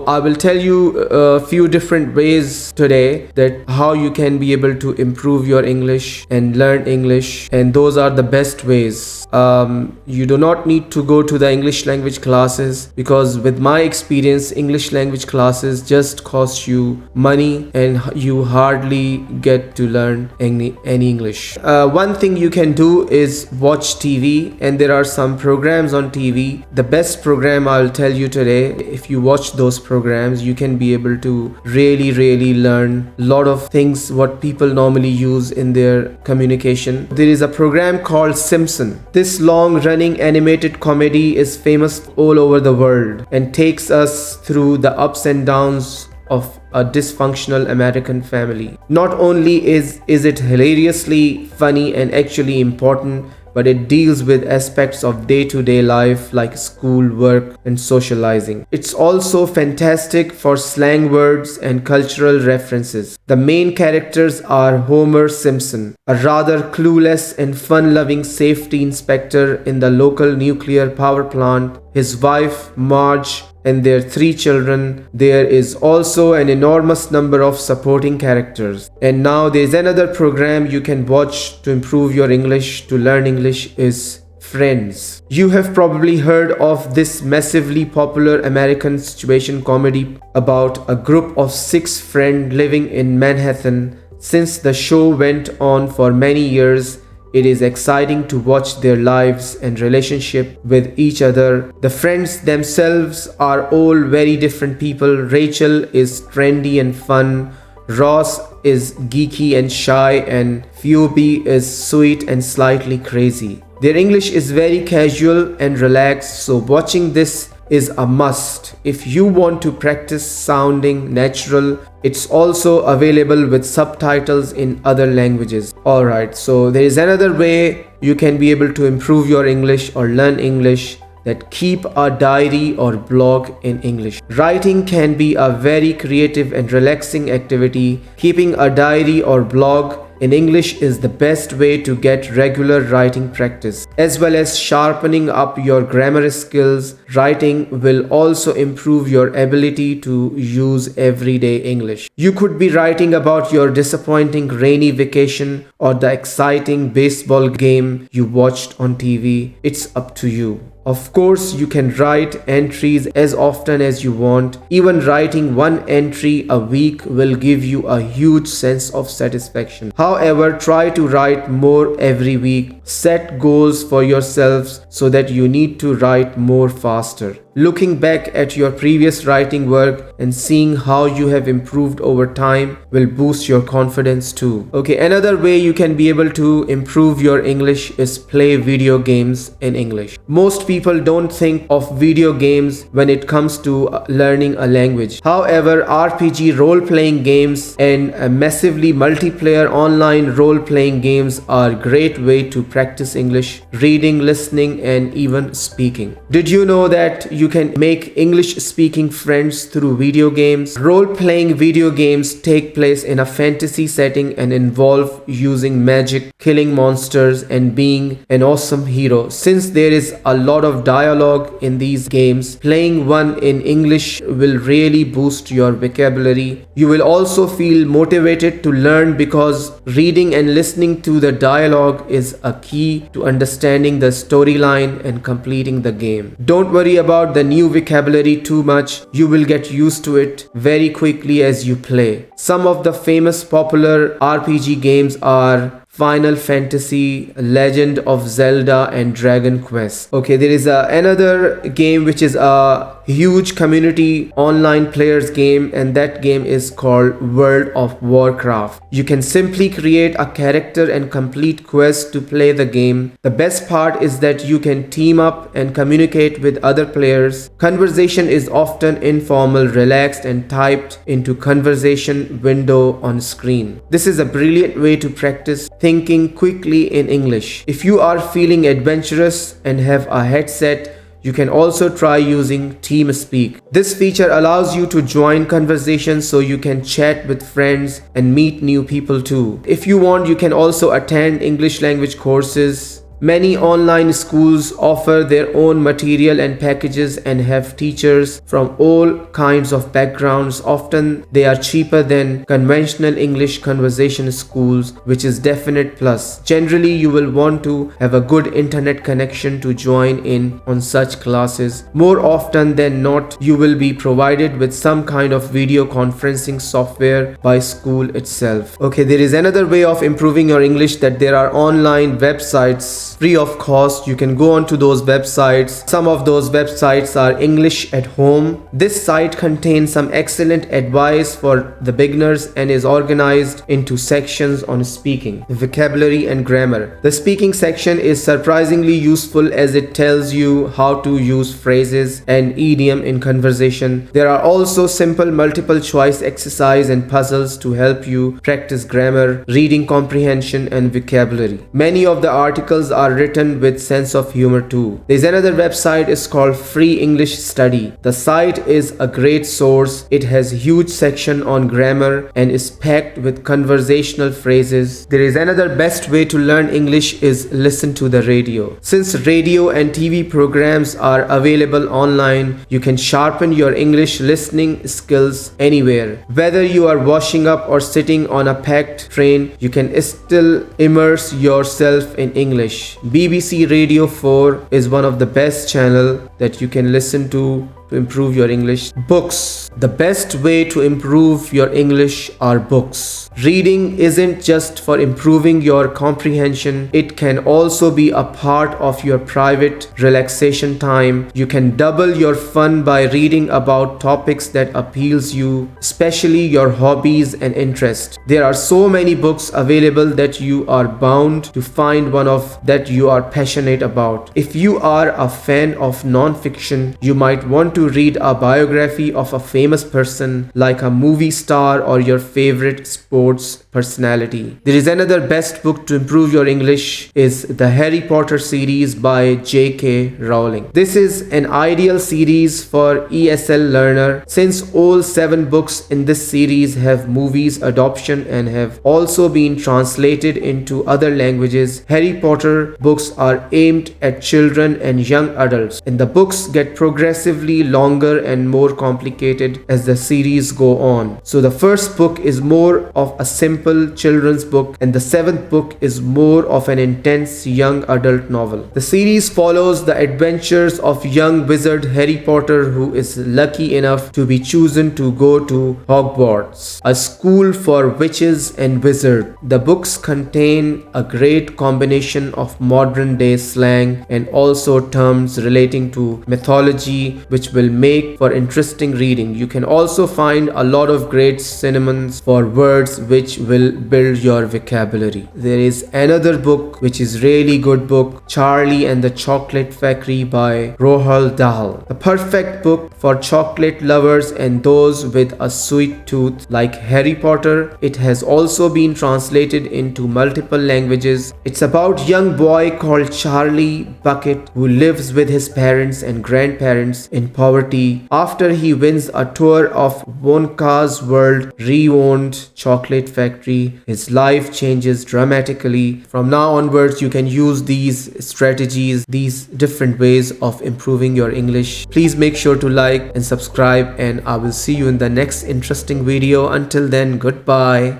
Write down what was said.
I will tell you a few different ways today that how you can be able to improve your English and learn English, and those are the best ways. You do not need to go to the English language classes, because with my experience, English language classes just cost you money and you hardly get to learn any English. One thing you can do is watch TV, and there are some programs on TV. The best program I'll tell you today, if you watch those programs, you can be able to really learn a lot of things what people normally use in their communication. There is a program called Simpson. This long-running animated comedy is famous all over the world and takes us through the ups and downs of a dysfunctional American family. Not only is it hilariously funny and actually important, but it deals with aspects of day-to-day life like school, work, and socializing. It's also fantastic for slang words and cultural references. The main characters are Homer Simpson, a rather clueless and fun-loving safety inspector in the local nuclear power plant, his wife, Marge, and their 3 children. There is also an enormous number of supporting characters. And now there is another program you can watch to improve your English, to learn English, is Friends. You have probably heard of this massively popular American situation comedy about a group of 6 friends living in Manhattan. Since the show went on for many years, it is exciting to watch their lives and relationship with each other. The friends themselves are all very different people. Rachel is trendy and fun. Ross is geeky and shy, and Phoebe is sweet and slightly crazy. Their English is very casual and relaxed, so watching this is a must if you want to practice sounding natural. It's also available with subtitles in other languages. Alright, so there is another way you can be able to improve your English or learn English, that keep a diary or blog in English. Writing can be a very creative and relaxing activity. Keeping a diary or blog in English is the best way to get regular writing practice, as well as sharpening up your grammar skills. Writing will also improve your ability to use everyday English. You could be writing about your disappointing rainy vacation or the exciting baseball game you watched on TV. It's up to you. Of course, you can write entries as often as you want. Even writing one entry a week will give you a huge sense of satisfaction. However, try to write more every week. Set goals for yourselves so that you need to write more faster. Looking back at your previous writing work and seeing how you have improved over time will boost your confidence too. Okay, another way you can be able to improve your English is play video games in English. Most people don't think of video games when it comes to learning a language. However, RPG role-playing games and massively multiplayer online role-playing games are a great way to practice English, reading, listening, and even speaking. Did you know that you can make English speaking friends through video games? Role-playing video games take place in a fantasy setting and involve using magic, killing monsters, and being an awesome hero. Since there is a lot of dialogue in these games, playing one in English will really boost your vocabulary. You will also feel motivated to learn because reading and listening to the dialogue is a key to understanding the storyline and completing the game. Don't worry about the new vocabulary too much. You will get used to it very quickly as you play. Some of the famous popular RPG games are Final Fantasy, Legend of Zelda, and Dragon Quest. Okay, there is another game which is a huge community online players game, and that game is called World of Warcraft. You can simply create a character and complete quests to play the game. The best part is that you can team up and communicate with other players. Conversation is often informal, relaxed, and typed into conversation window on screen. This is a brilliant way to practice thinking quickly in English. If you are feeling adventurous and have a headset, you can also try using TeamSpeak. This feature allows you to join conversations so you can chat with friends and meet new people too. If you want, you can also attend English language courses Many online schools offer their own material and packages and have teachers from all kinds of backgrounds. Often they are cheaper than conventional English conversation schools, which is definite plus. Generally, you will want to have a good internet connection to join in on such classes. More often than not, you will be provided with some kind of video conferencing software by school itself. Okay, there is another way of improving your English, that there are online websites free of cost. You can go onto those websites. Some of those websites are English at Home. This site contains some excellent advice for the beginners and is organized into sections on speaking, vocabulary and grammar. The speaking section is surprisingly useful as it tells you how to use phrases and idiom in conversation. There are also simple multiple choice exercise and puzzles to help you practice grammar, reading comprehension and vocabulary. Many of the articles are written with sense of humor too. There's another website is called Free English Study. The site is a great source. It has a huge section on grammar and is packed with conversational phrases. There is another best way to learn English is listen to the radio. Since radio and TV programs are available online, you can sharpen your English listening skills anywhere. Whether you are washing up or sitting on a packed train, you can still immerse yourself in English. BBC Radio 4 is one of the best channels that you can listen to improve your English. Books. The best way to improve your English are books. Reading isn't just for improving your comprehension, it can also be a part of your private relaxation time. You can double your fun by reading about topics that appeals you, especially your hobbies and interests. There are so many books available that you are bound to find one of that you are passionate about. If you are a fan of non-fiction, you might want to read a biography of a famous person like a movie star or your favorite sports personality. There is another best book to improve your English is the Harry Potter series by J.K. Rowling. This is an ideal series for ESL learner since all 7 books in this series have movies adoption and have also been translated into other languages. Harry Potter books are aimed at children and young adults, and the books get progressively longer and more complicated as the series go on. So the first book is more of a simple children's book and the 7th book is more of an intense young adult novel. The series follows the adventures of young wizard Harry Potter, who is lucky enough to be chosen to go to Hogwarts, a school for witches and wizards. The books contain a great combination of modern day slang and also terms relating to mythology, which will make for interesting reading. You can also find a lot of great synonyms for words which will build your vocabulary. There is another book which is really good book, Charlie and the Chocolate Factory by Roald Dahl. The perfect book for chocolate lovers and those with a sweet tooth like Harry Potter. It has also been translated into multiple languages. It's about a young boy called Charlie Bucket who lives with his parents and grandparents in poverty. After he wins a tour of Wonka's World Rewound Chocolate Factory, his life changes dramatically. From now onwards, you can use these strategies, these different ways of improving your English. Please make sure to like and subscribe, and I will see you in the next interesting video. Until then, goodbye.